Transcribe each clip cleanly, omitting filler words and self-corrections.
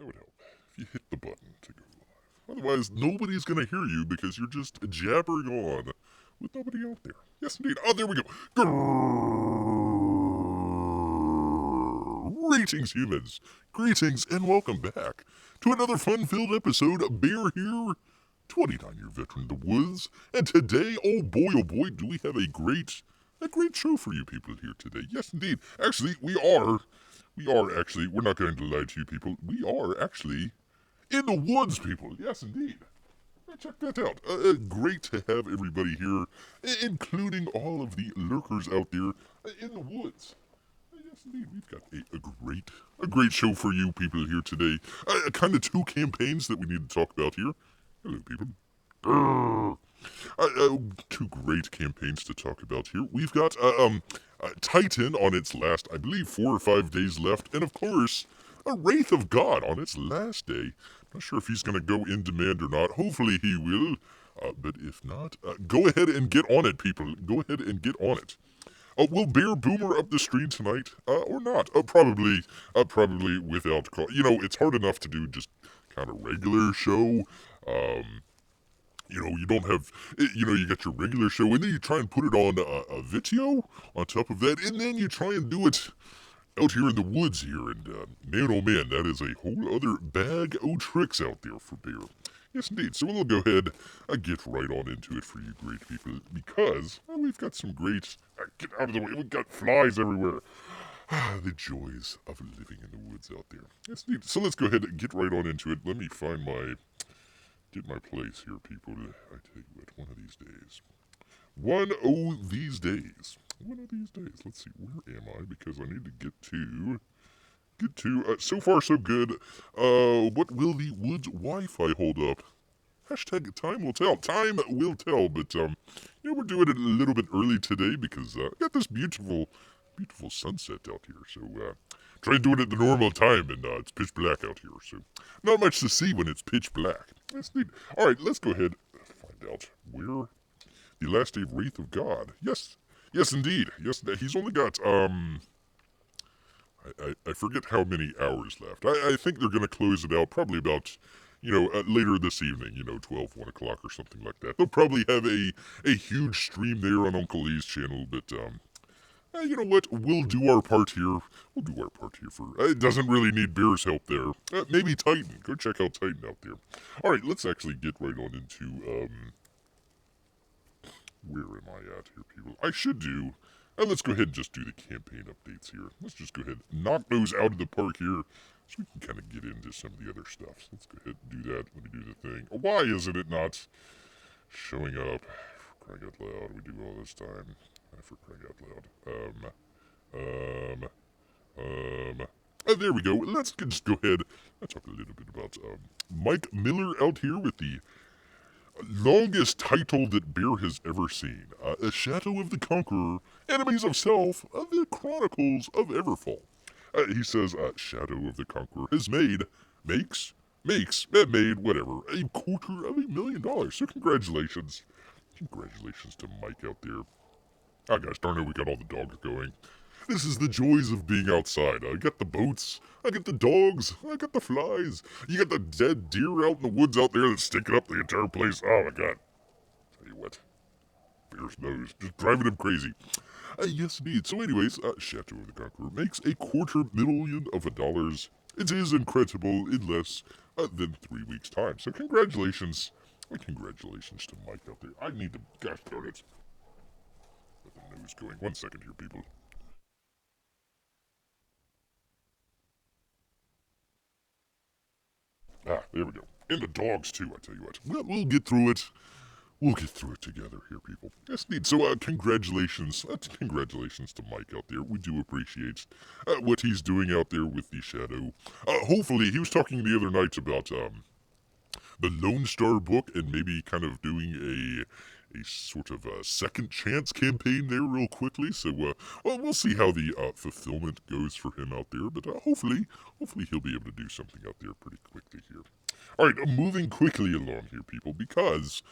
That would help if you hit the button to go live. Otherwise, nobody's going to hear you because you're just jabbering on with nobody out there. Yes, indeed. Oh, there we go. Greetings, humans. Greetings, and welcome back to another fun-filled episode of Bear here, 29-year veteran of the woods. And today, oh boy, do we have a great show for you people here today. Yes, indeed. Actually, we're not going to lie to you people. We are actually in the woods, people. Yes, indeed. Check that out. Great to have everybody here, including all of the lurkers out there in the woods. Yes, indeed. We've got a great show for you people here today. Kind of two campaigns that we need to talk about here. Hello, people. Two great campaigns to talk about here. We've got Titan on its last, I believe, 4 or 5 days left, and of course, a Wraith of God on its last day. Not sure if he's going to go in demand or not. Hopefully he will. But if not, go ahead and get on it, people. Go ahead and get on it. Will Bear Boomer up the stream tonight, or not? Probably without call. You know, it's hard enough to do just kind of regular show. You don't have, you got your regular show, and then you try and put it on a video on top of that, and then you try and do it out here in the woods here, and man, oh man, that is a whole other bag of tricks out there for Bear. Yes, indeed. So we'll go ahead and get right on into it for you great people, because we've got some great, get out of the way, we've got flies everywhere. The joys of living in the woods out there. Yes, indeed. So let's go ahead and get right on into it. Let me find get my place here, people. I tell you what, one of these days. Let's see, where am I? Because I need to get to, so far so good. What will the woods Wi-Fi hold up? Hashtag time will tell. Time will tell, but, we're doing it a little bit early today because, I got this beautiful sunset out here, so, try doing it at the normal time, and, it's pitch black out here, so not much to see when it's pitch black. That's neat. Alright, let's go ahead and find out where the last day of Wraith of God. Yes, indeed. Yes, he's only got, I forget how many hours left. I think they're going to close it out probably about, later this evening, 12, 1 o'clock or something like that. They'll probably have a huge stream there on Uncle E's channel, but, you know what? We'll do our part here. It doesn't really need Bear's help there. Maybe Titan. Go check out Titan out there. Alright, let's actually get right on into, where am I at here, people? I should do, let's go ahead and just do the campaign updates here. Let's just go ahead and knock those out of the park here, so we can kind of get into some of the other stuff. So let's go ahead and do that. Let me do the thing. Why isn't it not showing up? For crying out loud, we do all this time. For crying out loud. There we go. Let's just go ahead and talk a little bit about, Mike Miller out here with the longest title that Bear has ever seen. A Shadow of the Conqueror, Enemies of Self, the Chronicles of Everfall. He says, Shadow of the Conqueror has made, whatever, $250,000. So congratulations. Congratulations to Mike out there. Oh gosh darn it, we got all the dogs going. This is the joys of being outside. I got the boats, I got the dogs, I got the flies. You got the dead deer out in the woods out there that's stinking up the entire place. Oh my god. Tell you what. Bear's nose. Just driving him crazy. Yes indeed. So anyways, Shadow of the Conqueror makes $250,000. It is incredible in less than 3 weeks' time. So congratulations. Congratulations to Mike out there. I need to, gosh darn it. Get the nose going. 1 second here, people. There we go. And the dogs, too, I tell you what. We'll get through it. We'll get through it together here, people. Yes, indeed. So, congratulations. Congratulations to Mike out there. We do appreciate what he's doing out there with the Shadow. Hopefully, he was talking the other night about, the Lone Star book and maybe kind of doing a sort of second chance campaign there real quickly. So well, we'll see how the fulfillment goes for him out there. But hopefully he'll be able to do something out there pretty quickly here. All right, moving quickly along here, people, because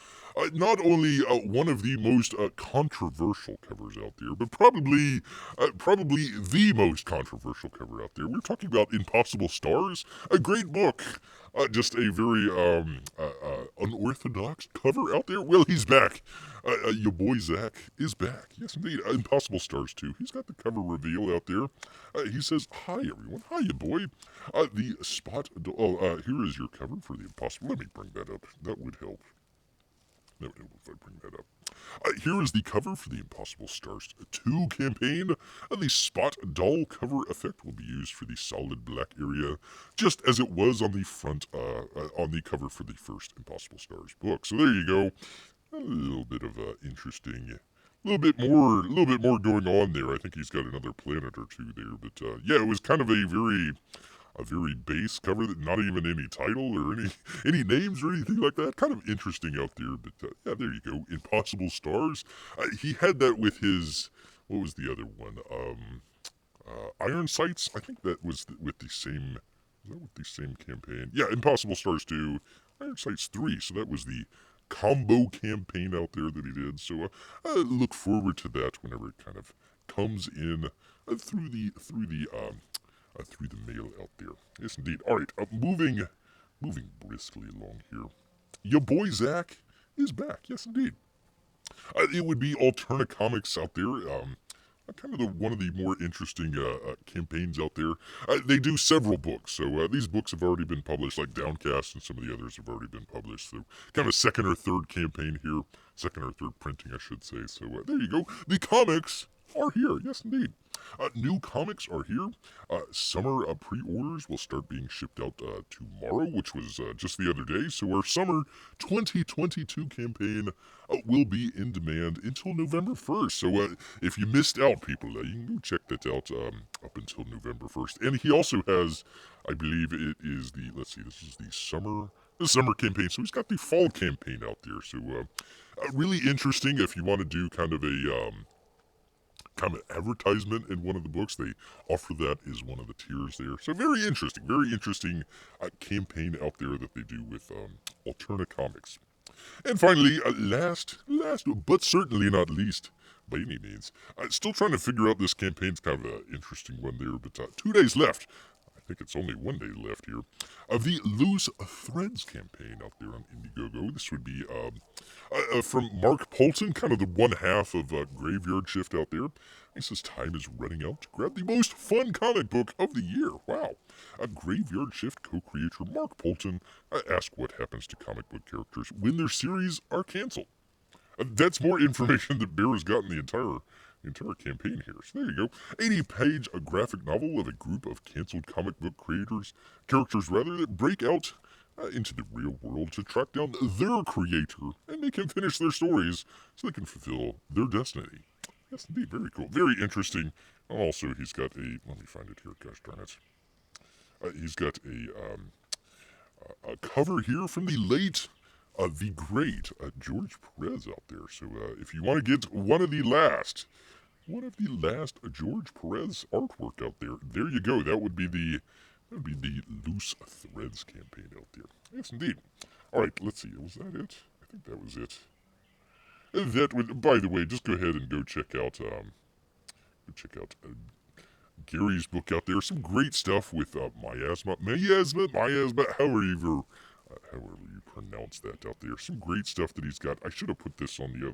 not only one of the most controversial covers out there, but probably the most controversial cover out there. We're talking about Impossible Stars, a great book, just a very unorthodox cover out there. Well, he's back. Your boy Zach is back. Yes, indeed. Impossible Stars 2. He's got the cover reveal out there. He says, "Hi, everyone. Hi, you boy. The spot. Here is your cover for the Impossible." Let me bring that up. That would help. That would help if I bring that up. Here is the cover for the Impossible Stars 2 campaign. The spot doll cover effect will be used for the solid black area, just as it was on the front, on the cover for the first Impossible Stars book. So there you go. A little bit of interesting. A little bit more going on there. I think he's got another planet or two there, but yeah, it was kind of a very base cover, that not even any title or any names or anything like that. Kind of interesting out there, but yeah, there you go. Impossible Stars. He had that with his, what was the other one? Iron Sights. I think that was with the same. Was that with the same campaign? Yeah, Impossible Stars 2, Iron Sights 3. So that was the combo campaign out there that he did. So look forward to that whenever it kind of comes in through the mail out there. Yes, indeed. All right, moving briskly along here. Your boy Zach is back. Yes, indeed. It would be Alterna Comics out there. Kind of one of the more interesting campaigns out there. They do several books, so these books have already been published, like Downcast and some of the others have already been published. So kind of second or third campaign here, second or third printing, I should say. So there you go. The comics are here. Yes, indeed. New comics are here. Summer pre-orders will start being shipped out tomorrow, which was just the other day. So our summer 2022 campaign will be in demand until November 1st. So if you missed out, people, you can go check that out up until November 1st. And he also has, I believe it is the, let's see, this is the summer campaign. So he's got the fall campaign out there. So really interesting if you want to do kind of a advertisement in one of the books. They offer that as one of the tiers there. So very interesting campaign out there that they do with Alterna Comics. And finally, last but certainly not least, by any means, still trying to figure out this campaign's kind of an interesting one there, but 2 days left. I think it's only 1 day left here of the Loose Threads campaign out there on Indiegogo. This would be from Mark Polton, kind of the one half of Graveyard Shift out there. He says time is running out to grab the most fun comic book of the year. Wow. Graveyard Shift co-creator Mark Polton asked what happens to comic book characters when their series are canceled. That's more information that Bear has got in the entire campaign here. So there you go. 80-page graphic novel of a group of canceled comic book characters that break out into the real world to track down their creator and make him finish their stories so they can fulfill their destiny. Yes, indeed. Very cool. Very interesting. Also, he's got a, let me find it here, gosh darn it. He's got a cover here from the late, the great George Perez out there. So if you want to get one of the last George Perez artwork out there, there you go. That would be the Loose Threads campaign out there. Yes, indeed. All right, let's see. Was that it? I think that was it. That would. By the way, just go ahead and go check out Gary's book out there. Some great stuff with miasma, however you pronounce that out there. Some great stuff that he's got. I should have put this on the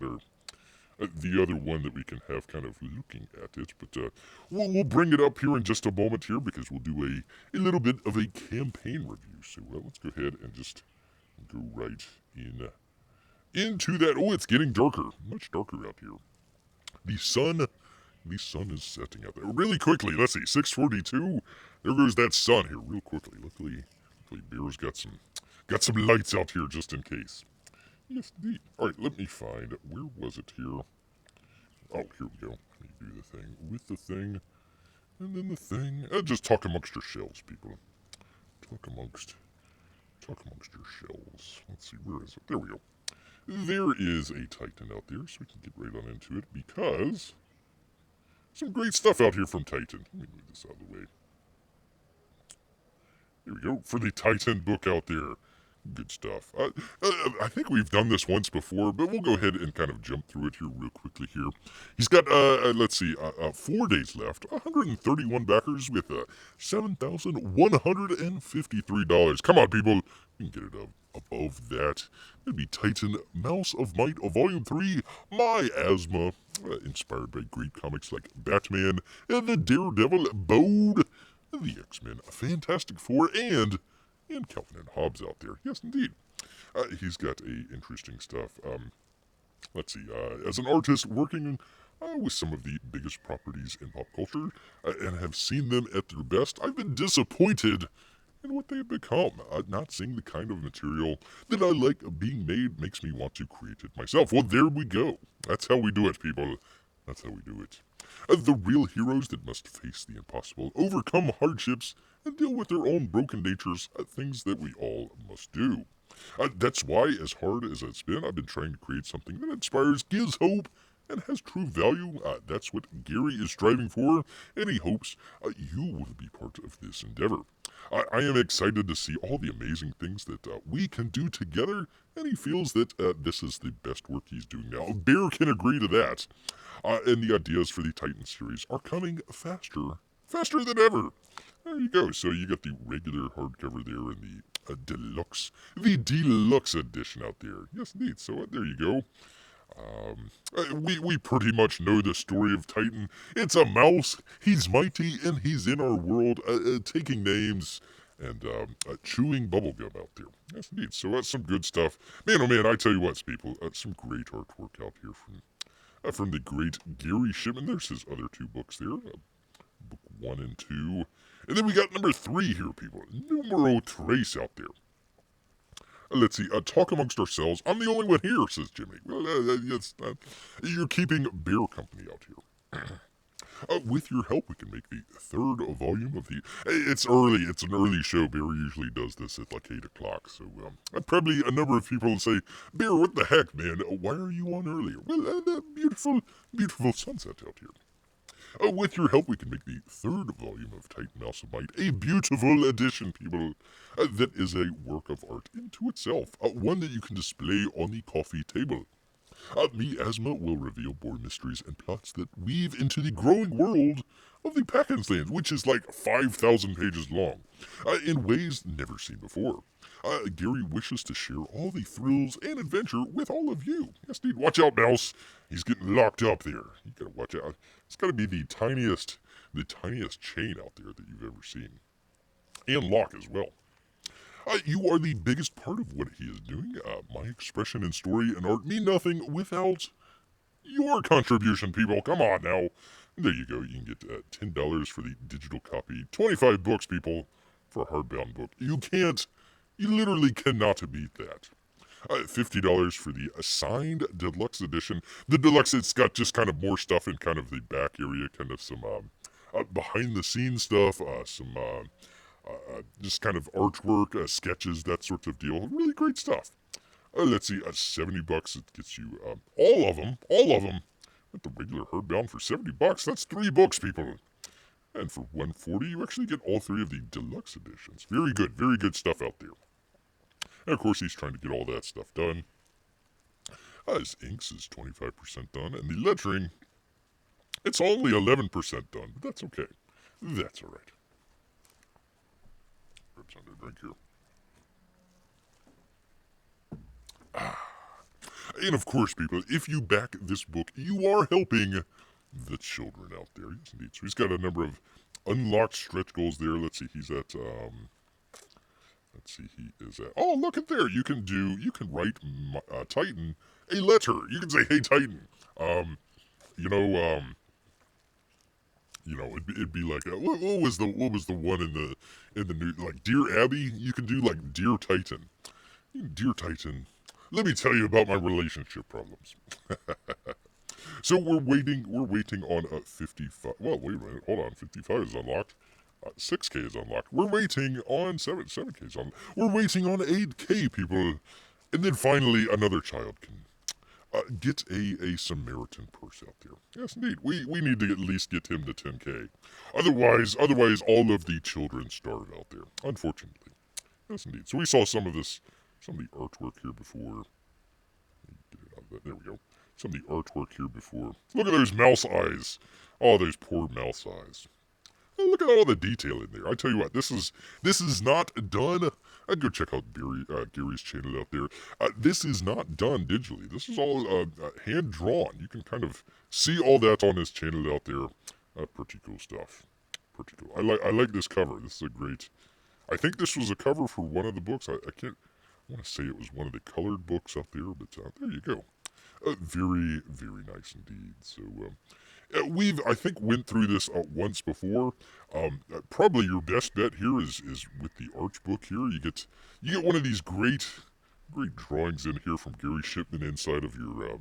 other one that we can have kind of looking at it, but we'll bring it up here in just a moment here because we'll do a little bit of a campaign review. So let's go ahead and just go right into that. Oh, it's getting darker, much darker out here. The sun is setting out there really quickly. Let's see, 6:42. There goes that sun here real quickly. Luckily Bear's got some lights out here just in case. Yes, indeed. All right, let me find. Where was it here? Oh, here we go. Let me do the thing with the thing, and then the thing. Just talk amongst your shells, people. Talk amongst your shells. Let's see, where is it? There we go. there is a Titan out there, so we can get right on into it, because some great stuff out here from Titan. Let me move this out of the way. Here we go, for the Titan book out there. Good stuff. I think we've done this once before, but we'll go ahead and kind of jump through it here real quickly here. He's got, let's see, 4 days left, 131 backers with $7,153. Come on, people. We can get it above that. It'd be Titan Mouse of Might of Volume 3, My Asthma, inspired by great comics like Batman and the Daredevil Bode, the X-Men, Fantastic Four, and Calvin and Hobbes out there. Yes, indeed. He's got interesting stuff. Let's see. As an artist working with some of the biggest properties in pop culture and have seen them at their best, I've been disappointed in what they have become. Not seeing the kind of material that I like being made makes me want to create it myself. Well, there we go. That's how we do it, people. That's how we do it. The real heroes that must face the impossible, overcome hardships, and deal with their own broken natures, things that we all must do. That's why, as hard as it's been, I've been trying to create something that inspires, gives hope, and has true value. That's what Gary is striving for, and he hopes you will be part of this endeavor. I am excited to see all the amazing things that we can do together, and he feels that this is the best work he's doing now. Bear can agree to that. And the ideas for the Titan series are coming faster than ever. There you go. So you got the regular hardcover there and the deluxe edition out there. Yes, indeed. So there you go. We pretty much know the story of Titan. It's a mouse. He's mighty and he's in our world, taking names and chewing bubblegum out there. Yes, indeed. So that's some good stuff. Man, oh man, I tell you what, people, some great artwork out here from the great Gary Shipman. There's his other 2 books there, book 1 and 2. And then we got number 3 here, people. Numero Tres out there. Let's see, talk amongst ourselves. I'm the only one here, says Jimmy. Well, yes, you're keeping Bear company out here. With your help, we can make the 3rd volume of the... It's early. It's an early show. Bear usually does this at like 8 o'clock. So probably a number of people will say, Bear, what the heck, man? Why are you on earlier? Well, beautiful, beautiful sunset out here. With your help, we can make the 3rd volume of Titan Mouse of Might a beautiful edition, people. That is a work of art into itself. One that you can display on the coffee table. Miasma will reveal more mysteries and plots that weave into the growing world of the Packenslands, which is like 5,000 pages long, in ways never seen before. Gary wishes to share all the thrills and adventure with all of you. Yes, indeed. Watch out, Mouse. He's getting locked up there. You gotta watch out. It's gotta be the tiniest chain out there that you've ever seen. And lock as well. You are the biggest part of what he is doing. My expression and story and art mean nothing without your contribution, people. Come on now. There you go. You can get $10 for the digital copy. 25 books, people, for a hardbound book. You literally cannot beat that. $50 for the signed deluxe edition. The deluxe, it's got just kind of more stuff in kind of the back area, kind of some behind the scenes stuff, some just kind of artwork, sketches, that sort of deal. Really great stuff. Let's see, $70, it gets you all of them. At the regular hardbound for $70, that's 3 books, people. And for $140, you actually get all 3 of the deluxe editions. Very good stuff out there. And of course, he's trying to get all that stuff done. His inks is 25% done, and the lettering, it's only 11% done, but that's okay. That's all right. Grab something to drink here. And of course, people, if you back this book, you are helping the children out there. Yes, indeed. So he's got a number of unlocked stretch goals there. Let's see, he's at, he is at, oh, look at there. You can write Titan a letter. You can say, hey, Titan, it'd be like, what was the one in the new, like, Dear Abby? You can do, like, Dear Titan. Dear Titan, let me tell you about my relationship problems. So we're waiting on 55. Well, wait a minute, hold on. 55 is unlocked. 6K is unlocked. We're waiting on 7K is unlocked. We're waiting on 8K, people. And then finally, another child can get a Samaritan purse out there. Yes, indeed. We need to at least get him to 10K. Otherwise, all of the children starve out there. Unfortunately. Yes, indeed. So we saw some of the artwork here before. Get it out of that. There we go. Some of the artwork here before. Look at those mouse eyes. Oh, those poor mouse eyes. Oh, look at all the detail in there. I tell you what, this is not done. I'd go check out Gary's channel out there. This is not done digitally. This is all hand drawn. You can kind of see all that on his channel out there. Pretty cool stuff. Pretty cool. I like this cover. This is a great. I think this was a cover for one of the books. I can't. I want to say it was one of the colored books out there, but there you go. Very, very nice indeed. So, we've, I think, went through this once before. Probably your best bet here is with the Arch book here. You get one of these great drawings in here from Gary Shipman inside of your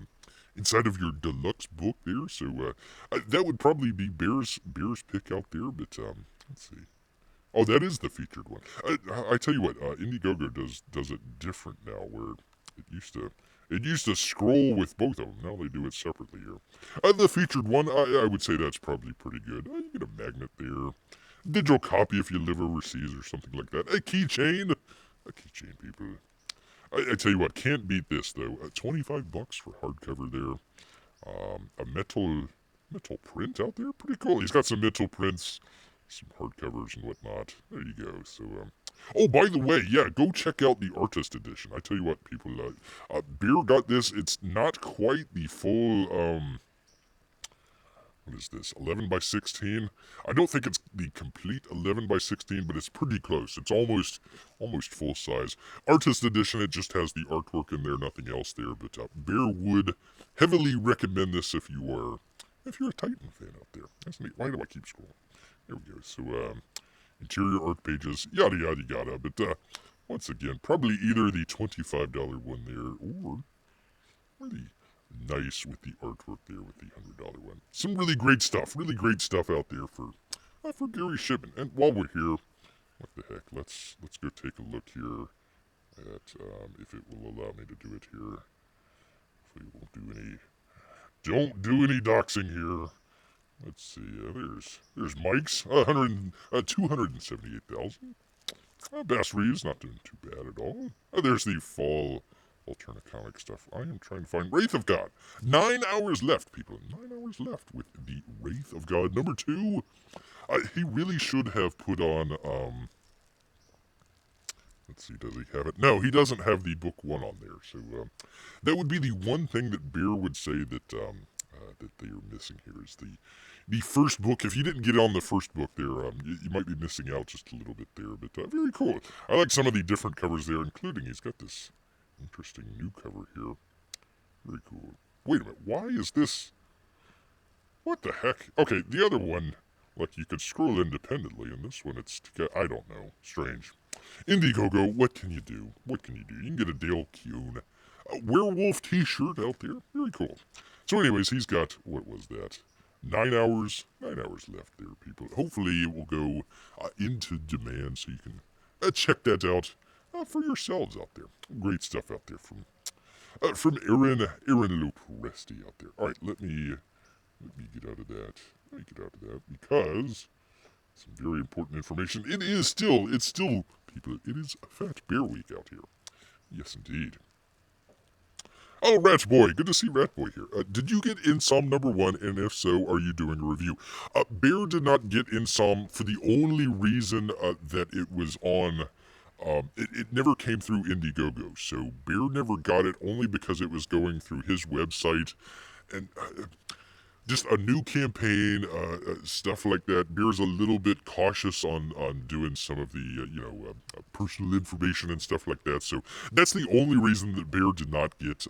deluxe book there. So that would probably be Bear's pick out there. But let's see. Oh, that is the featured one. I tell you what, Indiegogo does it different now, where it used to scroll with both of them. Now they do it separately here. The featured one, I would say that's probably pretty good. You get a magnet there. Digital copy if you live overseas or something like that. A keychain, people. I tell you what, can't beat this though. $25 for hardcover there. A metal print out there, pretty cool. He's got some metal prints, some hardcovers and whatnot. There you go. So, oh, by the way, yeah, go check out the artist edition. I tell you what, people, Beer got this. It's not quite the full, what is this, 11 by 16? I don't think it's the complete 11 by 16, but it's pretty close. It's almost full size. Artist edition, it just has the artwork in there, nothing else there. But Bear would heavily recommend this if you're a Titan fan out there. That's neat. Why do I keep scrolling? There we go. So, interior art pages, yada yada yada. But once again, probably either the $25 one there, or really nice with the artwork there with the $100 one. Some really great stuff out there for Gary Shipman. And while we're here, what the heck? Let's go take a look here at if it will allow me to do it here. Hopefully, it won't do any. Don't do any doxing here. Let's see. There's Mike's 278,000. Bass Reeves not doing too bad at all. There's the fall Alterna comic stuff. I am trying to find Wraith of God. 9 hours left, people. 9 hours left with the Wraith of God number 2. He really should have put on. Let's see, does he have it? No, he doesn't have the book 1 on there. So that would be the one thing that Bear would say that that they are missing here is the first book. If you didn't get on the first book there, you might be missing out just a little bit there. But very cool. I like some of the different covers there, including he's got this interesting new cover here. Very cool. Wait a minute, why is this? What the heck? Okay, the other one, like you could scroll independently, and this one I don't know. Strange. Indiegogo, what can you do? You can get a Dale Kuhn werewolf t-shirt out there. Very cool. So anyways, he's got, what was that? 9 hours left there, people. Hopefully it will go into demand so you can check that out for yourselves out there. Great stuff out there from Aaron Lopresti out there. All right, let me get out of that. Because some very important information. It's still, people, it is a Fat Bear Week out here. Yes, indeed. Oh, Rat Boy. Good to see Rat Boy here. Did you get INSOM number 1, and if so, are you doing a review? Bear did not get INSOM for the only reason that it was on. It never came through Indiegogo, so Bear never got it only because it was going through his website, and just a new campaign, stuff like that. Bear's a little bit cautious on doing some of the, personal information and stuff like that. So that's the only reason that Bear did not get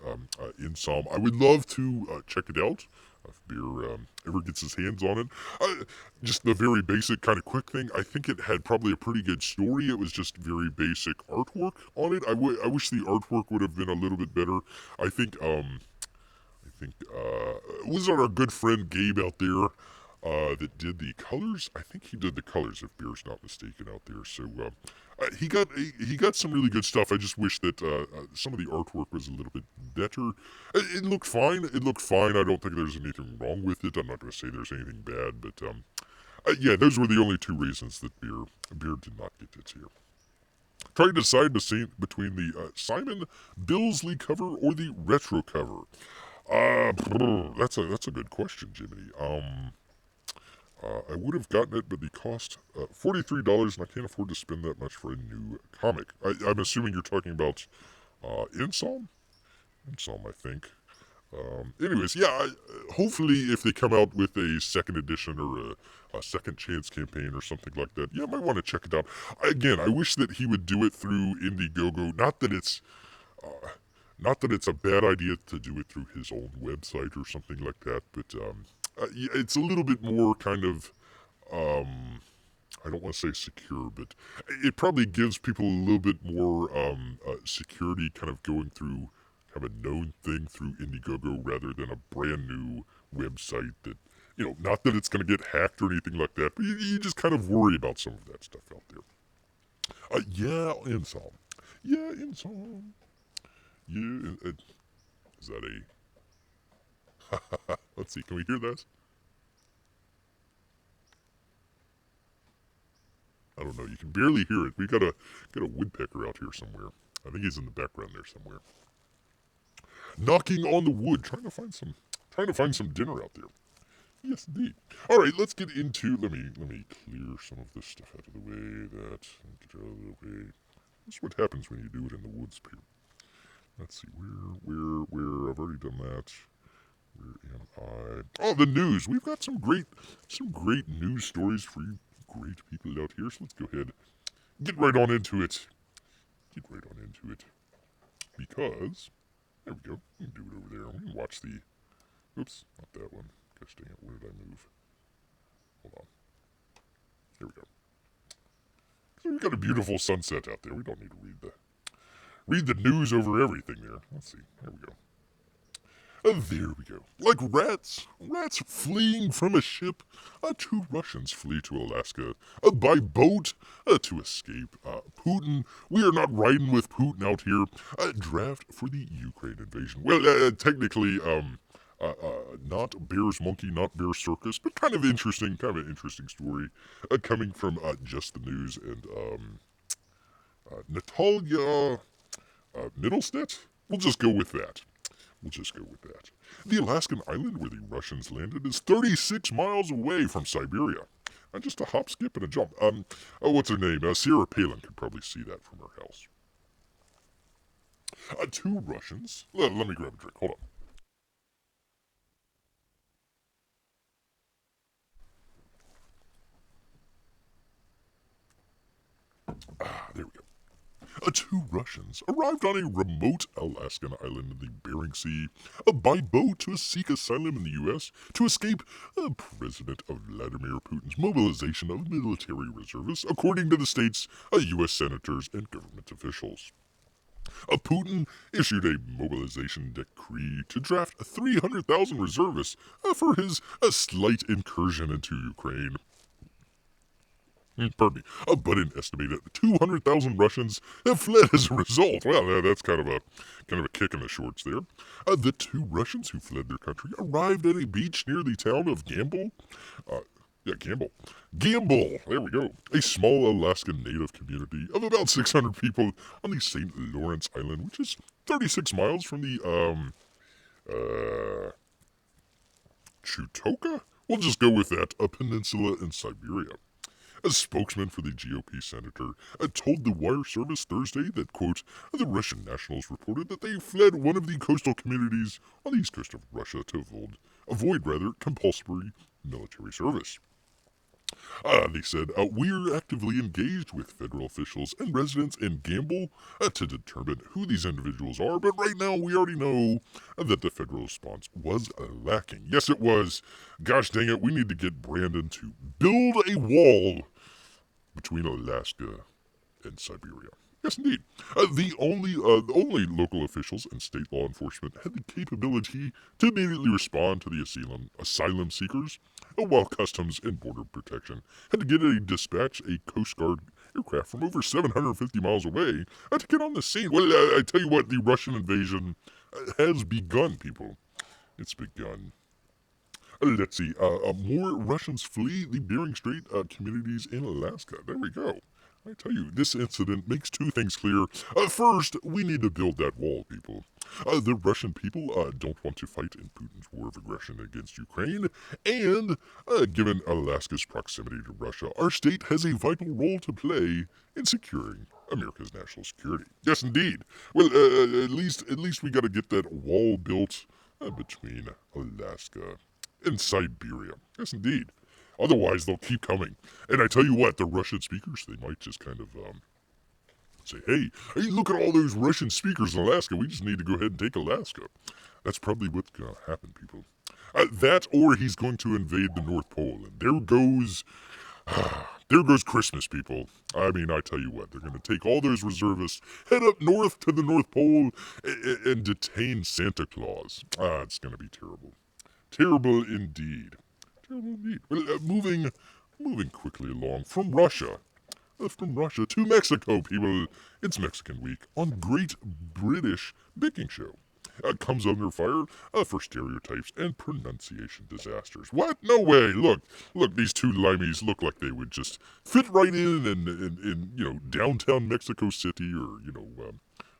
INSOM. I would love to check it out if Bear ever gets his hands on it. Just the very basic kind of quick thing. I think it had probably a pretty good story. It was just very basic artwork on it. I wish the artwork would have been a little bit better. I think was our good friend Gabe out there that did the colors? I think he did the colors, if Bear's not mistaken, out there. So He got some really good stuff. I just wish that some of the artwork was a little bit better. It looked fine. It looked fine. I don't think there's anything wrong with it. I'm not going to say there's anything bad, but yeah, those were the only two reasons that beer did not get its here. Try to decide between the Simon Billsley cover or the retro cover. That's a good question, Jiminy. I would have gotten it, but the cost $43, and I can't afford to spend that much for a new comic. I'm assuming you're talking about INSOM? INSOM, I think. Anyways, yeah, hopefully if they come out with a second edition or a second chance campaign or something like that, yeah, I might want to check it out. Again, I wish that he would do it through Indiegogo. Not that it's a bad idea to do it through his own website or something like that, but yeah, it's a little bit more kind of, I don't want to say secure, but it probably gives people a little bit more security kind of going through kind of a known thing through Indiegogo rather than a brand new website that, not that it's going to get hacked or anything like that, but you just kind of worry about some of that stuff out there. Yeah, INSOM. Yeah, INSOM. Yeah, is that a... Let's see, can we hear that? I don't know, you can barely hear it. We got a woodpecker out here somewhere. I think he's in the background there somewhere. Knocking on the wood, trying to find some dinner out there. Yes, indeed. All right, let's get into. Let me clear some of this stuff out of the way. Get out of the way. That's what happens when you do it in the woods, Peter. Let's see, where? I've already done that. Where am I? Oh, the news. We've got some great news stories for you great people out here. So let's go ahead, get right on into it. Because there we go. We can do it over there. We can watch the. Oops, not that one. Gosh dang it, where did I move? Hold on. Here we go. So we've got a beautiful sunset out there. We don't need to read the news over everything there. Let's see. There we go. There we go. Like rats fleeing from a ship, two Russians flee to Alaska by boat to escape Putin. We are not riding with Putin out here. Draft for the Ukraine invasion. Well, technically, not Bear's Monkey, not Bear Circus, but kind of an interesting story coming from Just the News and Natalia Middlestedt. We'll just go with that. The Alaskan island where the Russians landed is 36 miles away from Siberia. Just a hop, skip, and a jump. What's her name? Sarah Palin could probably see that from her house. Two Russians. Let me grab a drink. Hold on. There we go. Two Russians arrived on a remote Alaskan island in the Bering Sea by boat to seek asylum in the U.S. to escape President Vladimir Putin's mobilization of military reservists, according to the state's U.S. senators and government officials. Putin issued a mobilization decree to draft 300,000 reservists for his slight incursion into Ukraine. Pardon me. But an estimated 200,000 Russians have fled as a result. Well, that's kind of a kick in the shorts there. The two Russians who fled their country arrived at a beach near the town of Gamble. Gamble. There we go. A small Alaskan native community of about 600 people on the St. Lawrence Island, which is 36 miles from the Chukotka. We'll just go with that. A peninsula in Siberia. A spokesman for the GOP senator told the wire service Thursday that, quote, the Russian nationals reported that they fled one of the coastal communities on the east coast of Russia to avoid compulsory military service. They said, we're actively engaged with federal officials and residents in Gamble to determine who these individuals are, but right now we already know that the federal response was lacking. Yes, it was. Gosh dang it, we need to get Brandon to build a wall between Alaska and Siberia. Yes, indeed. The only local officials and state law enforcement had the capability to immediately respond to the asylum seekers, while Customs and Border Protection had to dispatch a Coast Guard aircraft from over 750 miles away to get on the scene. Well, I tell you what, the Russian invasion has begun, people. It's begun. Let's see. More Russians flee the Bering Strait communities in Alaska. There we go. I tell you, this incident makes two things clear. First, we need to build that wall, people. The Russian people don't want to fight in Putin's war of aggression against Ukraine, and given Alaska's proximity to Russia, our state has a vital role to play in securing America's national security. Yes, indeed. Well, at least we got to get that wall built between Alaska and Siberia. Yes, indeed. Otherwise, they'll keep coming. And I tell you what, the Russian speakers, they might just kind of say, hey, look at all those Russian speakers in Alaska. We just need to go ahead and take Alaska. That's probably what's going to happen, people. That, or he's going to invade the North Pole. And there goes Christmas, people. I mean, I tell you what, they're going to take all those reservists, head up north to the North Pole, and detain Santa Claus. It's going to be terrible. Terrible indeed. Terrible indeed. Well, moving quickly along from Russia to Mexico, people. It's Mexican Week on Great British Baking Show. Comes under fire for stereotypes and pronunciation disasters. What? No way! Look, these two limeys look like they would just fit right in downtown Mexico City, or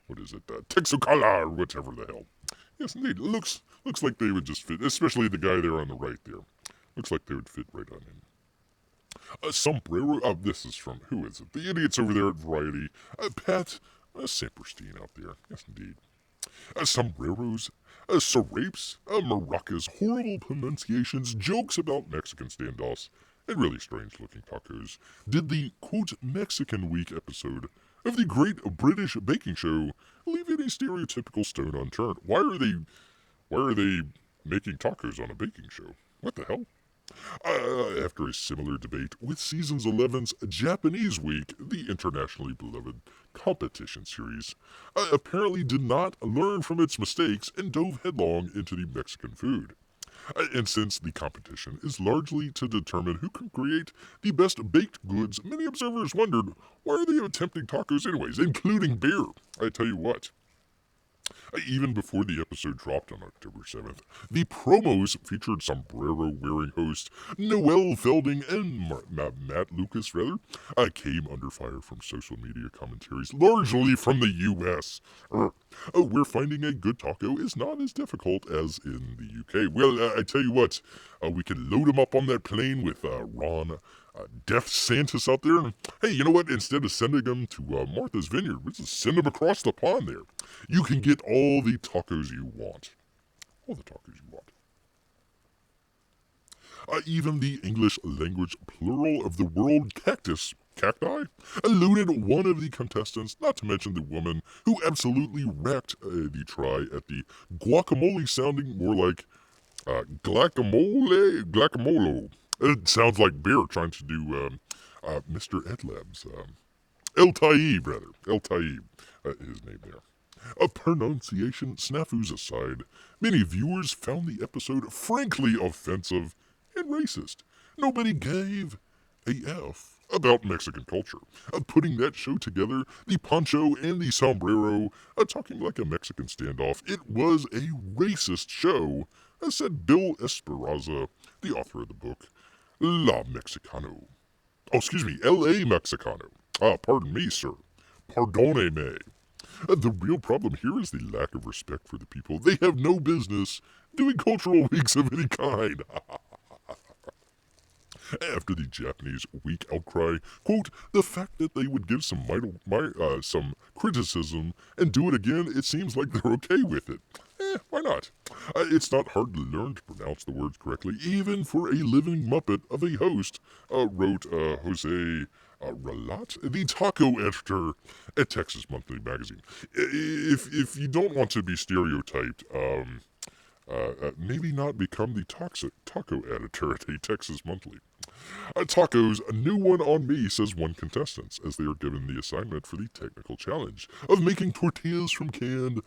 what is it, Texacala, or whatever the hell. Yes, indeed. Looks like they would just fit, especially the guy there on the right there. Looks like they would fit right on in. Sombrero. This is from, who is it? The idiots over there at Variety. Pat Saperstein out there. Yes, indeed. Sombreros, sarapes, maracas, horrible pronunciations, jokes about Mexican standoffs, and really strange-looking tacos did the, quote, Mexican Week episode of the Great British Baking Show leave any stereotypical stone unturned. Why are they making tacos on a baking show? What the hell? After a similar debate with Seasons 11's Japanese Week, the internationally beloved competition series apparently did not learn from its mistakes and dove headlong into the Mexican food. And since the competition is largely to determine who can create the best baked goods, many observers wondered, why are they attempting tacos anyways, including beer? I tell you what. Even before the episode dropped on October 7th, the promos featured sombrero-wearing host Noel Felding and Matt Lucas, came under fire from social media commentaries, largely from the U.S. Where finding a good taco is not as difficult as in the U.K. Well, I tell you what, we can load them up on that plane with Ron Death Santis out there. And, hey, you know what? Instead of sending them to Martha's Vineyard, we just send them across the pond there. You can get all the tacos you want. All the tacos you want. Even the English language plural of the word cacti, eluded one of the contestants, not to mention the woman who absolutely wrecked the try at the guacamole sounding more like guacamole. It sounds like beer trying to do Mr. Edlab's. El Taib, his name there. Pronunciation snafus aside, many viewers found the episode frankly offensive and racist. Nobody gave a F about Mexican culture. Putting that show together, the poncho and the sombrero, talking like a Mexican standoff, it was a racist show, said Bill Esperanza, the author of the book, La Mexicano. Oh, excuse me, L.A. Mexicano. Pardon me, sir. Pardone-me. The real problem here is the lack of respect for the people. They have no business doing cultural weeks of any kind. After the Japanese week outcry, quote, the fact that they would give some criticism and do it again, it seems like they're okay with it. Why not? It's not hard to learn to pronounce the words correctly, even for a living muppet of a host, wrote Jose Relat, the taco editor at Texas Monthly Magazine. If you don't want to be stereotyped, maybe not become the taco editor at a Texas Monthly. Tacos, a new one on me, says one contestant, as they are given the assignment for the technical challenge of making tortillas from canned,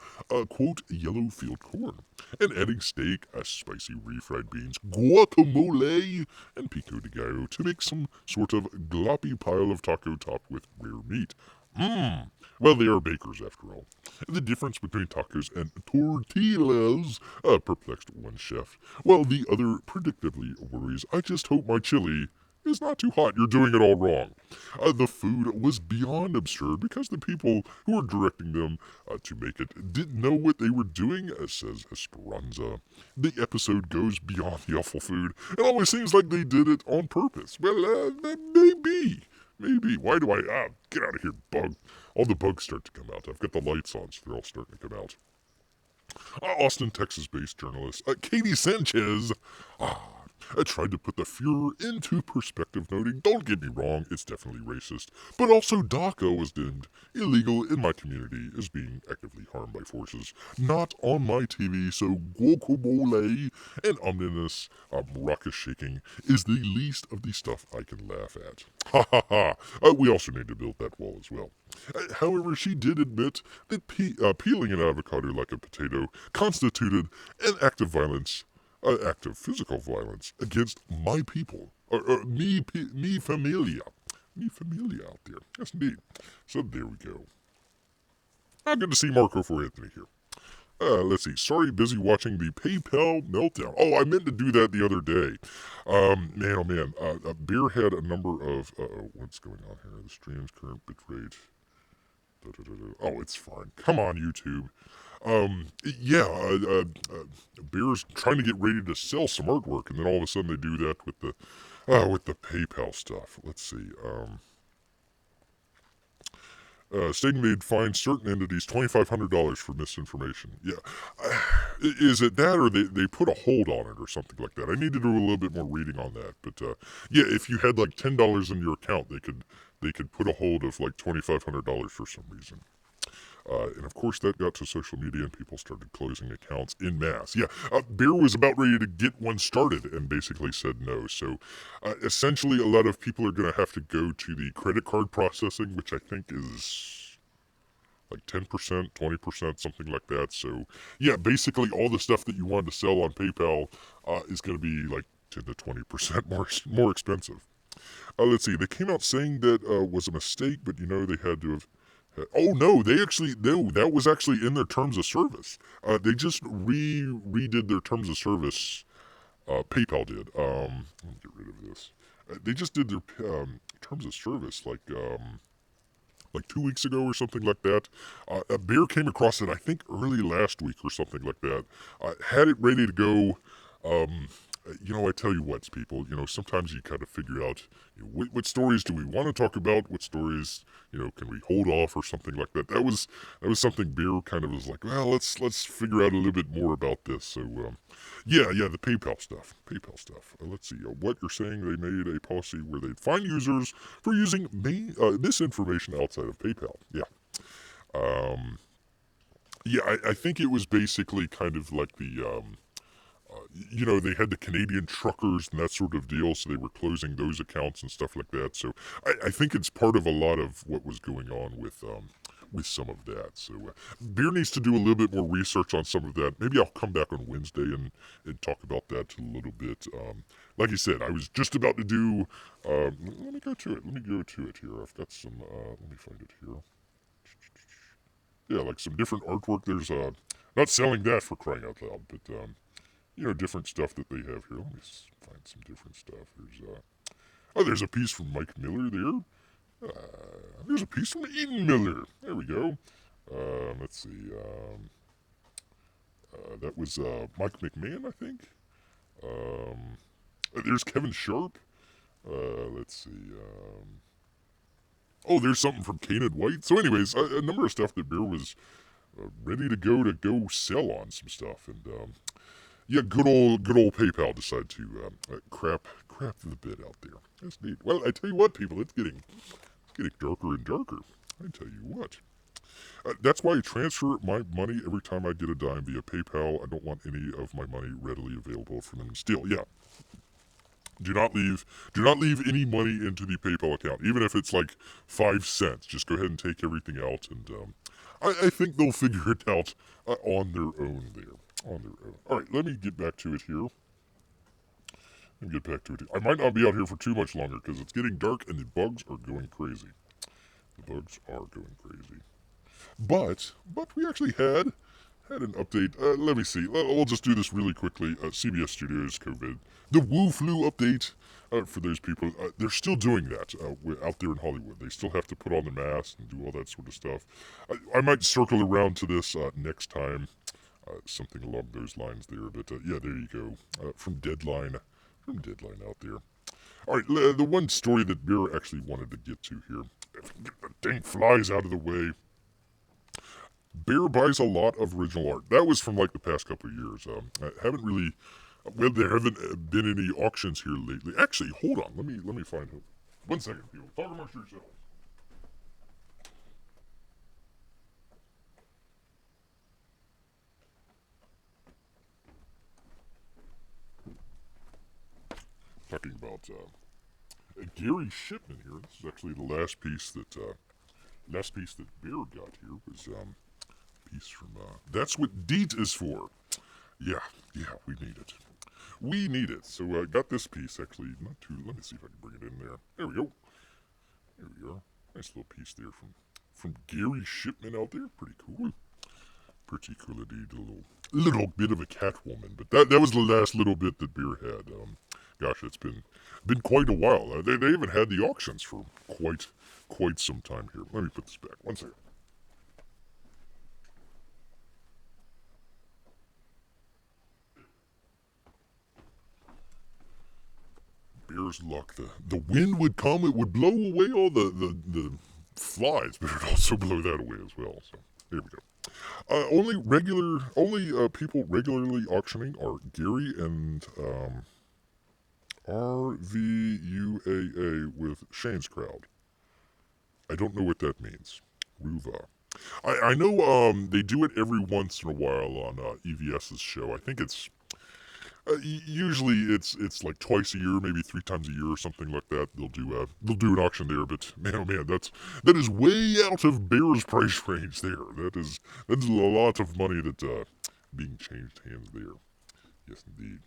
quote, yellow field corn, and adding steak, spicy refried beans, guacamole, and pico de gallo to make some sort of gloppy pile of taco topped with rare meat. Mmm. Well, they are bakers after all. The difference between tacos and tortillas perplexed one chef, while the other predictably worries, I just hope my chili is not too hot. You're doing it all wrong. The food was beyond absurd because the people who were directing them to make it didn't know what they were doing, says Esperanza. The episode goes beyond the awful food. It always seems like they did it on purpose. Well, maybe. Maybe. Why do I... get out of here, bug. All the bugs start to come out. I've got the lights on, so they're all starting to come out. Austin, Texas-based journalist Katie Sanchez tried to put the Fuhrer into perspective, noting, don't get me wrong, it's definitely racist, but also DACA was deemed illegal in my community as being actively harmed by forces not on my TV, so guacamole and ominous maracas shaking is the least of the stuff I can laugh at. Ha ha ha. We also need to build that wall as well. However, she did admit that peeling an avocado like a potato constituted an act of violence, an act of physical violence against my people, me familia. Me familia out there. Yes, indeed. So there we go. Good to see Marco for Anthony here. Let's see. Sorry, busy watching the PayPal meltdown. Oh, I meant to do that the other day. Man, oh man. Beer had a number of... what's going on here? The stream's current bitrate. Oh, it's fine. Come on, YouTube. Beer's trying to get ready to sell some artwork, and then all of a sudden they do that with the PayPal stuff. Let's see. Stating they'd fine certain entities $2,500 for misinformation. Yeah. Is it that, or they put a hold on it or something like that? I need to do a little bit more reading on that. But, yeah, if you had like $10 in your account, they could put a hold of like $2,500 for some reason. And of course that got to social media and people started closing accounts en masse. Yeah, Bear was about ready to get one started and basically said no. So essentially a lot of people are going to have to go to the credit card processing, which I think is like 10%, 20%, something like that. So yeah, basically all the stuff that you wanted to sell on PayPal is going to be like 10 to 20% more expensive. Let's see, they came out saying that was a mistake, but they had to have... Oh no! That was actually in their terms of service. They just redid their terms of service. PayPal did. Let me get rid of this. They just did their terms of service like 2 weeks ago or something like that. A Bear came across it, I think, early last week or something like that. Had it ready to go. I tell you what, people, sometimes you kind of figure out what stories do we want to talk about, what stories, can we hold off or something like that. That was something Bear kind of was like, well, let's figure out a little bit more about this. So, the PayPal stuff. Let's see, what you're saying, they made a policy where they'd fine users for using misinformation outside of PayPal. Yeah. I think it was basically kind of like the, they had the Canadian truckers and that sort of deal, so they were closing those accounts and stuff like that. So I think it's part of a lot of what was going on with some of that. So Beer needs to do a little bit more research on some of that. Maybe I'll come back on Wednesday and talk about that a little bit. Like I said, I was just about to do... let me go to it here. I've got some... let me find it here. Yeah, like some different artwork. There's... not selling that for crying out loud, but... different stuff that they have here. Let me find some different stuff. There's a piece from Mike Miller there. There's a piece from Eden Miller. There we go. Let's see. That was Mike McMahon, I think. There's Kevin Sharp. Let's see. There's something from Kanan White. So anyways, a number of stuff that Bear was ready to go sell on some stuff. And, good old PayPal decided to crap the bid out there. That's neat. Well, I tell you what, people, it's getting darker and darker. I tell you what. That's why I transfer my money every time I get a dime via PayPal. I don't want any of my money readily available for them to steal. Yeah. Do not leave any money into the PayPal account, even if it's like 5 cents. Just go ahead and take everything out, and I think they'll figure it out on their own there. On their own. All right, let me get back to it here. I might not be out here for too much longer because it's getting dark and the bugs are going crazy. The bugs are going crazy. But we actually had an update. Let me see. We'll just do this really quickly. CBS Studios COVID. The Wu Flu update for those people. They're still doing that out there in Hollywood. They still have to put on the mask and do all that sort of stuff. I might circle around to this next time. Something along those lines there. But yeah, there you go. From Deadline out there. All right, the one story that Bear actually wanted to get to here. If we get the dang flies out of the way. Bear buys a lot of original art. That was from like the past couple of years. I haven't really. Well, there haven't been any auctions here lately. Actually, hold on. Let me find out. 1 second, people. Talk amongst yourselves. Talking about Gary Shipman here. This is actually the last piece that Bear got here was piece from That's What Deet is For. Yeah, we need it. We need it. So I got this piece actually not too. Let me see if I can bring it in there. There we go. There we are. Nice little piece there from Gary Shipman out there. Pretty cool. Pretty cool indeed. A little bit of a Catwoman, but that was the last little bit that Bear had. Gosh, it's been quite a while. They haven't had the auctions for quite some time here. Let me put this back. 1 second. Bear's luck. The wind would come. It would blow away all the flies, but it would also blow that away as well. So there we go. Only people regularly auctioning are Gary and RVUAA with Shane's crowd. I don't know what that means. Ruva. I know they do it every once in a while on EVS's show. I think it's usually it's like twice a year, maybe 3 times a year or something like that. They'll do an auction there, but man, oh man, that is way out of Bear's price range there. That is a lot of money that being changed hands there. Yes, indeed.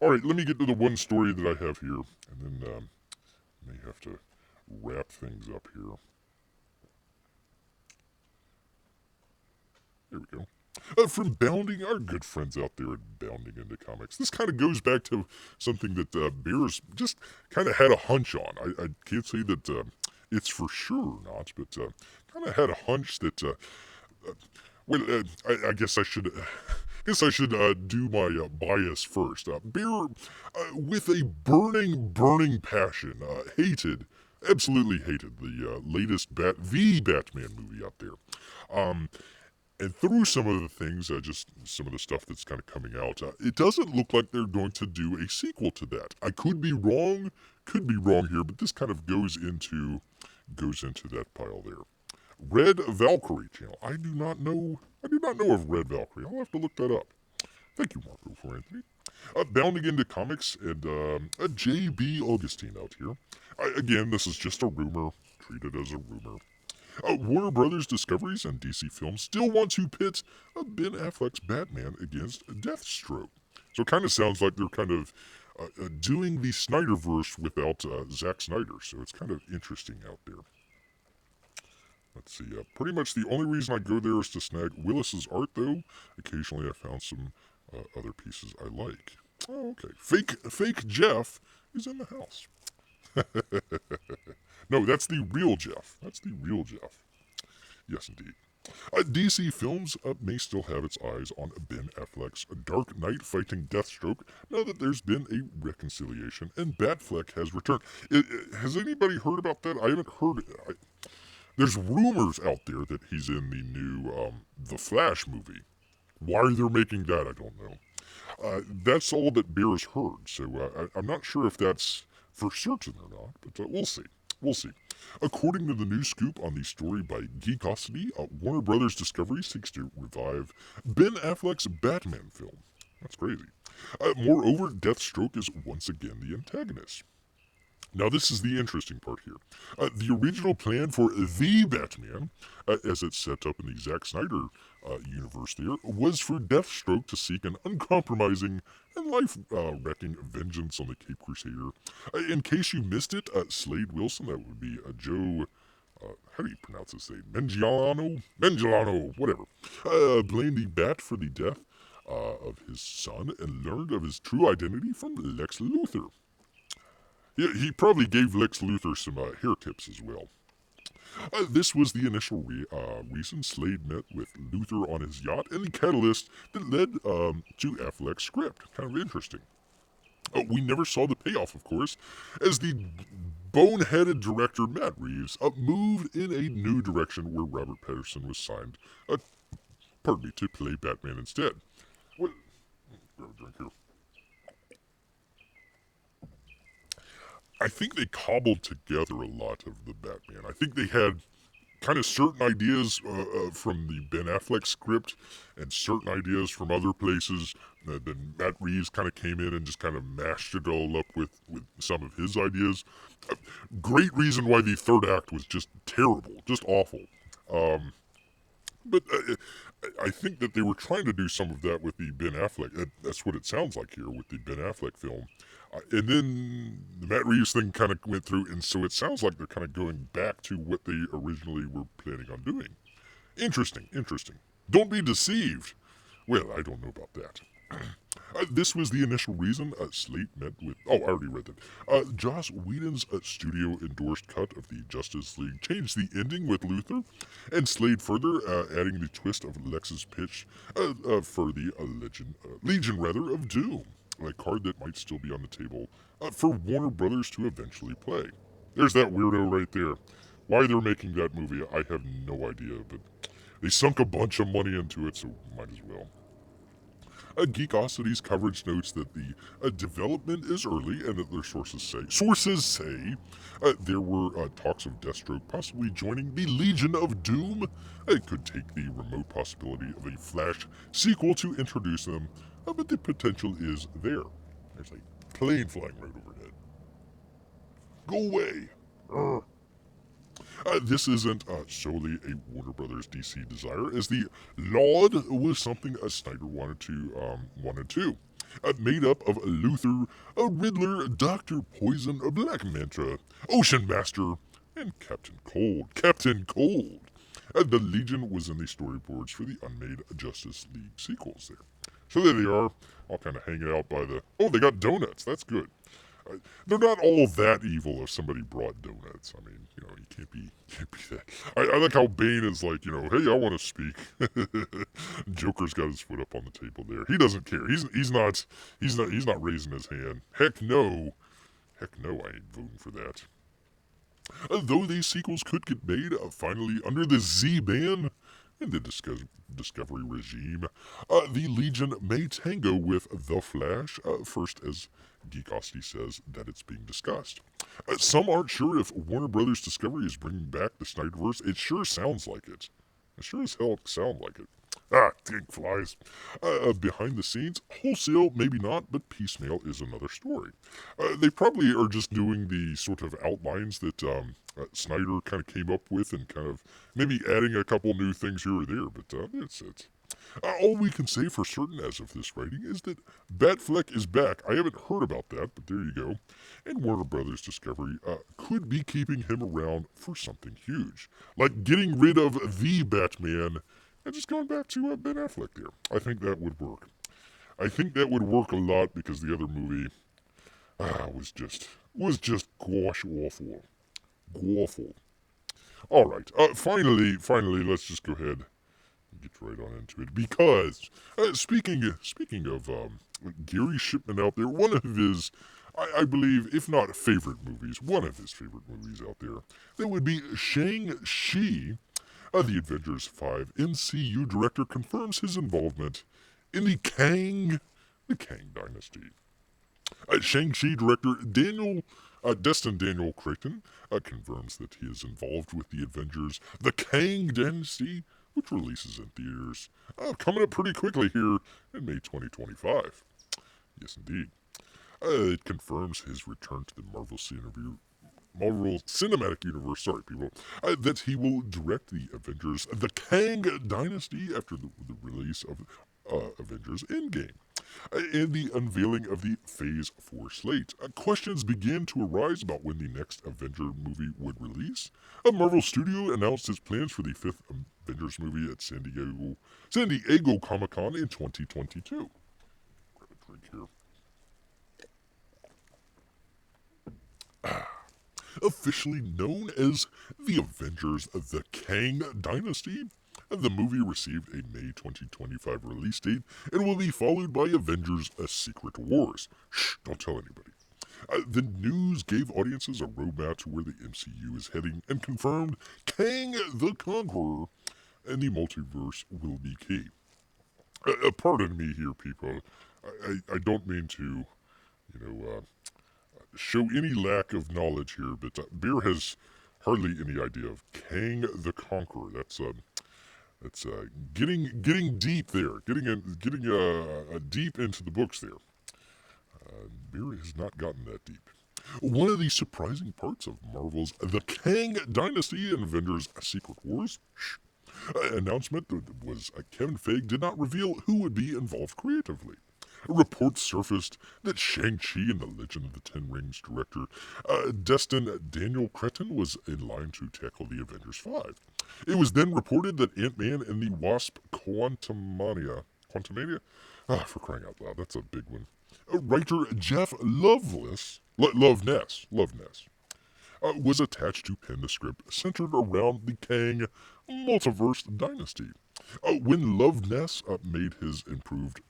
All right, let me get to the one story that I have here, and then may have to wrap things up here. There we go. From Bounding, our good friends out there at Bounding into Comics. This kind of goes back to something that Bear's just kind of had a hunch on. I can't say that it's for sure or not, but kind of had a hunch that. I guess I should. Do my bias first. Bear, with a burning passion, absolutely hated the latest the Batman movie out there. And through some of the things, just some of the stuff that's kind of coming out, it doesn't look like they're going to do a sequel to that. I could be wrong here, but this kind of goes into that pile there. Red Valkyrie channel. I do not know of Red Valkyrie. I'll have to look that up. Thank you, Marco, for Anthony. Bounding into Comics and a J.B. Augustine out here. Again, this is just a rumor. Treat it as a rumor. Warner Brothers Discoveries and DC Films still want to pit Ben Affleck's Batman against Deathstroke. So it kind of sounds like they're kind of doing the Snyderverse without Zack Snyder. So it's kind of interesting out there. Let's see. Pretty much the only reason I go there is to snag Willis's art, though. Occasionally I found some other pieces I like. Oh, okay. Fake Jeff is in the house. No, that's the real Jeff. Yes, indeed. DC Films may still have its eyes on Ben Affleck's Dark Knight fighting Deathstroke now that there's been a reconciliation and Batfleck has returned. Has anybody heard about that? I haven't heard it. There's rumors out there that he's in the new The Flash movie. Why they're making that, I don't know. That's all that Bear's heard, so I'm not sure if that's for certain or not, but we'll see. According to the new scoop on the story by Geekosity, Warner Brothers Discovery seeks to revive Ben Affleck's Batman film. That's crazy. Moreover, Deathstroke is once again the antagonist. Now, this is the interesting part here. The original plan for the Batman, as it's set up in the Zack Snyder universe there, was for Deathstroke to seek an uncompromising and life-wrecking vengeance on the Cape Crusader. In case you missed it, Slade Wilson, that would be Joe... how do you pronounce his name? Mangilano, whatever. Blamed the Bat for the death of his son and learned of his true identity from Lex Luthor. He probably gave Lex Luthor some hair tips as well. This was the initial reason Slade met with Luthor on his yacht and the catalyst that led to Affleck's script. Kind of interesting. We never saw the payoff, of course, as the boneheaded director Matt Reeves moved in a new direction where Robert Pattinson was signed, to play Batman instead. What? Grab a drink here. I think they cobbled together a lot of the Batman. I think they had kind of certain ideas from the Ben Affleck script and certain ideas from other places. Then Matt Reeves kind of came in and just kind of mashed it all up with some of his ideas. Great reason why the third act was just terrible, just awful. But I think that they were trying to do some of that with the Ben Affleck. That's what it sounds like here with the Ben Affleck film. And then the Matt Reeves thing kind of went through, and so it sounds like they're kind of going back to what they originally were planning on doing. Interesting. Don't be deceived. Well, I don't know about that. This was the initial reason Slate met with... Oh, I already read that. Joss Whedon's studio-endorsed cut of the Justice League changed the ending with Luthor, and Slade further, adding the twist of Lex's pitch for the Legion of Doom, a card that might still be on the table for Warner Brothers to eventually play. There's that weirdo right there. Why they're making that movie, I have no idea, but they sunk a bunch of money into it, so might as well. Geekosity's coverage notes that the development is early and that their sources say there were talks of Deathstroke possibly joining the Legion of Doom. It could take the remote possibility of a Flash sequel to introduce them, but the potential is there. There's a plane flying right overhead. Go away! This isn't solely a Warner Brothers DC desire, as the Laud was something Snyder wanted too. Made up of Luthor, Riddler, Dr. Poison, Black Manta, Ocean Master, and Captain Cold. The Legion was in the storyboards for the unmade Justice League sequels there. So there they are, all kind of hanging out by the... Oh, they got donuts. That's good. They're not all that evil if somebody brought donuts. I mean, you can't be that. I like how Bane is like, hey, I want to speak. Joker's got his foot up on the table there. He doesn't care. He's not raising his hand. Heck no, I ain't voting for that. Though these sequels could get made finally under the Z-ban in the Discovery regime, the Legion may tango with The Flash, first as Geekosity says that it's being discussed. Some aren't sure if Warner Brothers Discovery is bringing back the Snyderverse. It sure sounds like it. It sure as hell sounds like it. Dink flies. Behind the scenes, wholesale, maybe not, but piecemeal is another story. They probably are just doing the sort of outlines that Snyder kind of came up with and kind of maybe adding a couple new things here or there, but that's it. All we can say for certain as of this writing is that Batfleck is back. I haven't heard about that, but there you go. And Warner Brothers Discovery could be keeping him around for something huge, like getting rid of the Batman and just going back to Ben Affleck there. I think that would work. I think that would work a lot because the other movie was just gosh awful. Awful. All right. Finally, let's just go ahead and get right on into it. Because speaking of Gary Shipman out there, one of his, I believe, if not favorite movies, one of his favorite movies out there, that would be Shang-Chi. The Avengers 5 MCU director confirms his involvement in the Kang Dynasty. Shang-Chi director Destin Daniel Creighton confirms that he is involved with the Avengers, the Kang Dynasty, which releases in theaters coming up pretty quickly here in May 2025. Yes, indeed. It confirms his return to the Marvel Cinematic Universe, sorry people, that he will direct the Avengers, the Kang Dynasty, after the release of Avengers Endgame. And the unveiling of the Phase 4 slate. Questions began to arise about when the next Avenger movie would release. A Marvel studio announced its plans for the fifth Avengers movie at San Diego Comic-Con in 2022. Grab a drink here. Officially known as The Avengers, the Kang Dynasty, the movie received a May 2025 release date and will be followed by Avengers: Secret Wars. Shh, don't tell anybody. The news gave audiences a roadmap to where the MCU is heading and confirmed Kang the Conqueror and the multiverse will be key. Pardon me here, people. I don't mean to, show any lack of knowledge here, but Beer has hardly any idea of Kang the Conqueror. That's getting deep there, getting deep into the books there. Beer has not gotten that deep. One of the surprising parts of Marvel's The Kang Dynasty and Avengers: Secret Wars announcement was Kevin Feige did not reveal who would be involved creatively. Reports surfaced that Shang-Chi and the Legend of the Ten Rings director Destin Daniel Cretton was in line to tackle the Avengers 5. It was then reported that Ant-Man and the Wasp Quantumania, for crying out loud, that's a big one. Writer Jeff Loveness was attached to pen the script centered around the Kang multiverse dynasty. When Loveness made his improved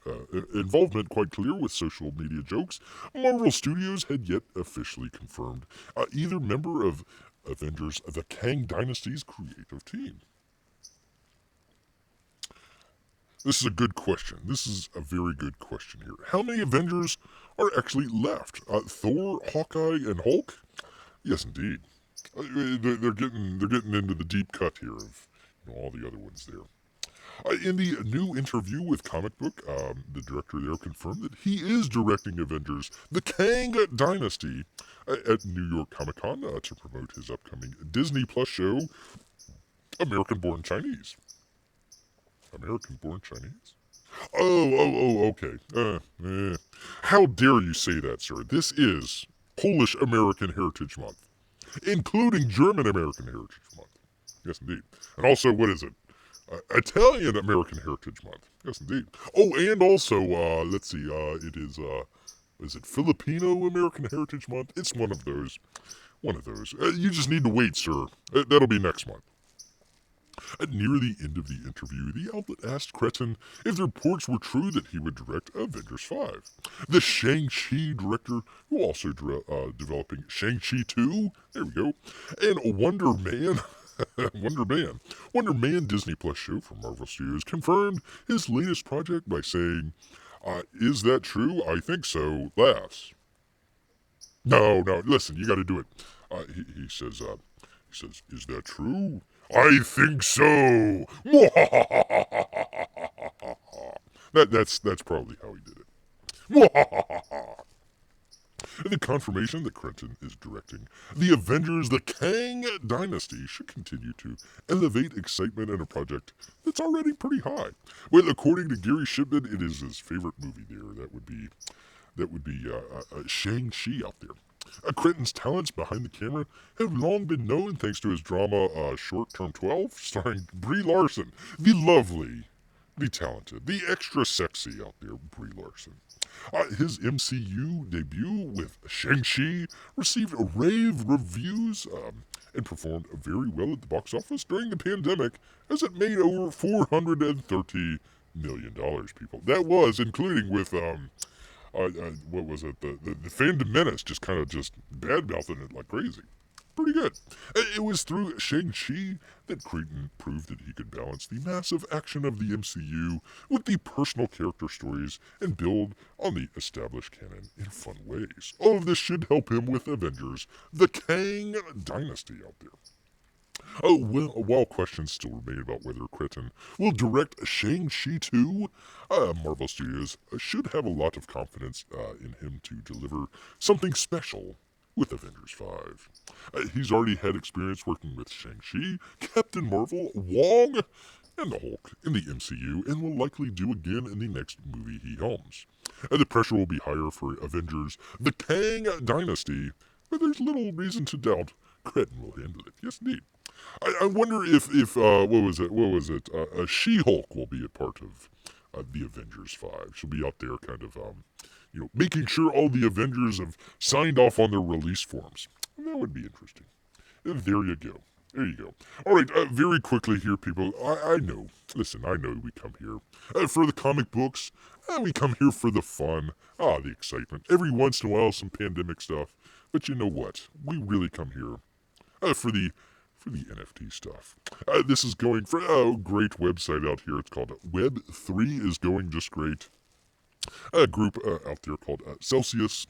involvement quite clear with social media jokes, Marvel Studios had yet officially confirmed either member of Avengers: The Kang Dynasty's creative team. This is a good question. This is a very good question here. How many Avengers are actually left? Thor, Hawkeye, and Hulk? Yes, indeed. They're getting into the deep cut here of all the other ones there. In the new interview with Comic Book, the director there confirmed that he is directing Avengers: The Kang Dynasty at New York Comic Con to promote his upcoming Disney Plus show, American Born Chinese. American Born Chinese? Okay. How dare you say that, sir? This is Polish American Heritage Month, including German American Heritage Month. Yes, indeed. And also, what is it? Italian American Heritage Month. Yes, indeed. Oh, and also, let's see, is it Filipino American Heritage Month? It's one of those. You just need to wait, sir. That'll be next month. Near the end of the interview, the outlet asked Cretton if the reports were true that he would direct Avengers 5. The Shang-Chi director, who also developing Shang-Chi 2, there we go, and Wonder Man Disney Plus show from Marvel Studios confirmed his latest project by saying, is that true? I think so. Laughs. No, listen, you gotta do it. He says, is that true? I think so. That's probably how he did it. The confirmation that Cretton is directing the Avengers: The Kang Dynasty should continue to elevate excitement in a project that's already pretty high. Well, according to Gary Shipman, it is his favorite movie there. That would be Shang-Chi out there. Cretton's talents behind the camera have long been known thanks to his drama Short Term 12, starring Brie Larson, the lovely, the talented, the extra sexy out there, Brie Larson. His MCU debut with Shang-Chi received rave reviews and performed very well at the box office during the pandemic, as it made over $430 million, people. That was including with what was it? The Phantom Menace just bad-mouthing it like crazy. Pretty good. It was through Shang-Chi that Cretton proved that he could balance the massive action of the MCU with the personal character stories and build on the established canon in fun ways. All of this should help him with Avengers: The Kang Dynasty out there. Oh, well, while questions still remain about whether Cretton will direct Shang-Chi 2, Marvel Studios should have a lot of confidence in him to deliver something special with Avengers 5. He's already had experience working with Shang-Chi, Captain Marvel, Wong, and the Hulk in the MCU, and will likely do again in the next movie he helms. The pressure will be higher for Avengers, the Kang Dynasty, but there's little reason to doubt Cretton will handle it. Yes, indeed. I wonder if what was it? She-Hulk will be a part of the Avengers 5. She'll be out there kind of, making sure all the Avengers have signed off on their release forms. And that would be interesting. There you go. There you go. All right, very quickly here, people. I know. Listen, I know we come here for the comic books. We come here for the fun. The excitement. Every once in a while, some pandemic stuff. But you know what? We really come here for the NFT stuff. This is going for a great website out here. It's called Web3 is going just great. A group out there called Celsius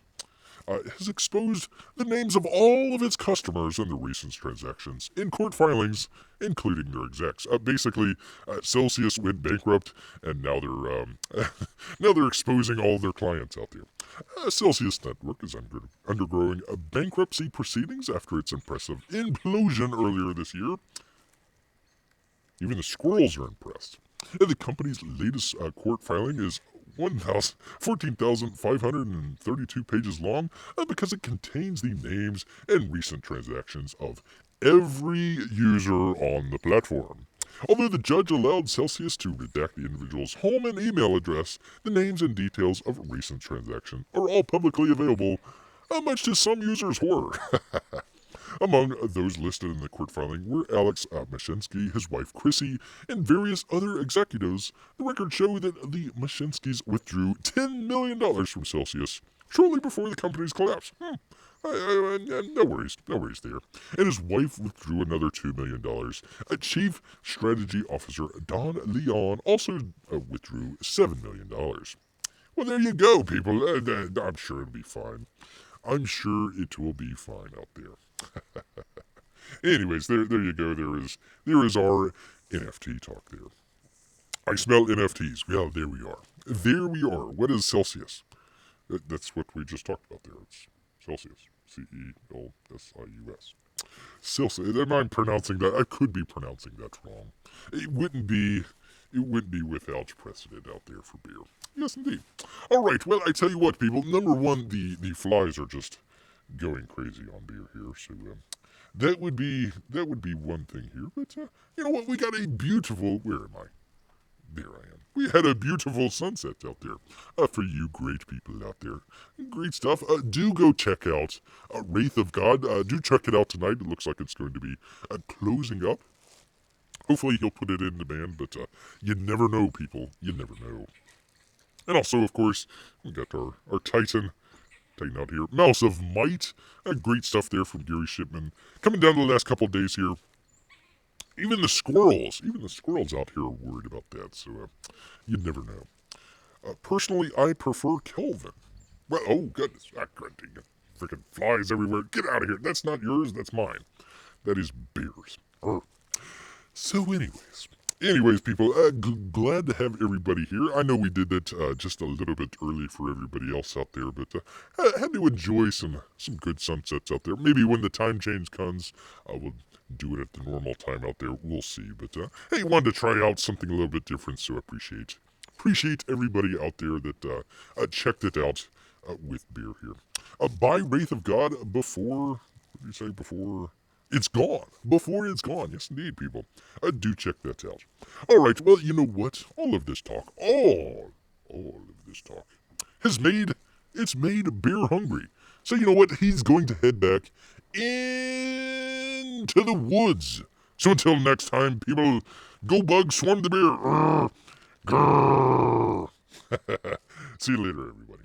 has exposed the names of all of its customers in the recent transactions in court filings, including their execs. Basically, Celsius went bankrupt, and now they're exposing all of their clients out there. Celsius Network is undergoing bankruptcy proceedings after its impressive implosion earlier this year. Even the squirrels are impressed. The company's latest court filing is 14,532 pages long because it contains the names and recent transactions of every user on the platform. Although the judge allowed Celsius to redact the individual's home and email address, the names and details of recent transactions are all publicly available, much to some users' horror. Among those listed in the court filing were Alex Mashinsky, his wife Chrissy, and various other executives. The records show that the Mashinskys withdrew $10 million from Celsius shortly before the company's collapse. No worries there. And his wife withdrew another $2 million. Chief Strategy Officer Don Leon also withdrew $7 million. Well, there you go, people. I'm sure it'll be fine. I'm sure it will be fine out there. Anyways, there you go. There is our NFT talk there. I smell NFTs. Well, there we are. There we are. What is Celsius? That's what we just talked about there. It's Celsius. Celsius. Celsius. Am I pronouncing that? I could be pronouncing that wrong. It wouldn't be without precedent out there for beer. Yes, indeed. All right. Well, I tell you what, people. Number one, the flies are just going crazy on beer here. So that would be one thing here. But you know what? We got a beautiful. Where am I? There I am. We had a beautiful sunset out there for you great people out there. Great stuff. Do go check out Wraith of God. Do check it out tonight. It looks like it's going to be closing up. Hopefully he'll put it in demand, but you never know, people. You never know. And also, of course, we got our Titan out here. Mouse of Might. Great stuff there from Gary Shipman. Coming down to the last couple of days here. Even the squirrels out here are worried about that, so you never know. Personally, I prefer Kelvin. Well, oh goodness, freaking flies everywhere. Get out of here. That's not yours, that's mine. That is beers. So anyways, people, glad to have everybody here. I know we did that just a little bit early for everybody else out there, but had to enjoy some good sunsets out there. Maybe when the time change comes, we'll do it at the normal time out there. We'll see. But hey, wanted to try out something a little bit different, so appreciate everybody out there that checked it out with beer here. Buy Wraith of God before. What did you say? Before it's gone. Before it's gone. Yes, indeed, people. Do check that out. All right. Well, you know what? All of this talk has made Bear hungry. So you know what? He's going to head back into the woods. So until next time, people, go bug swarm the bear. Grrrr. Grrrr. See you later, everybody.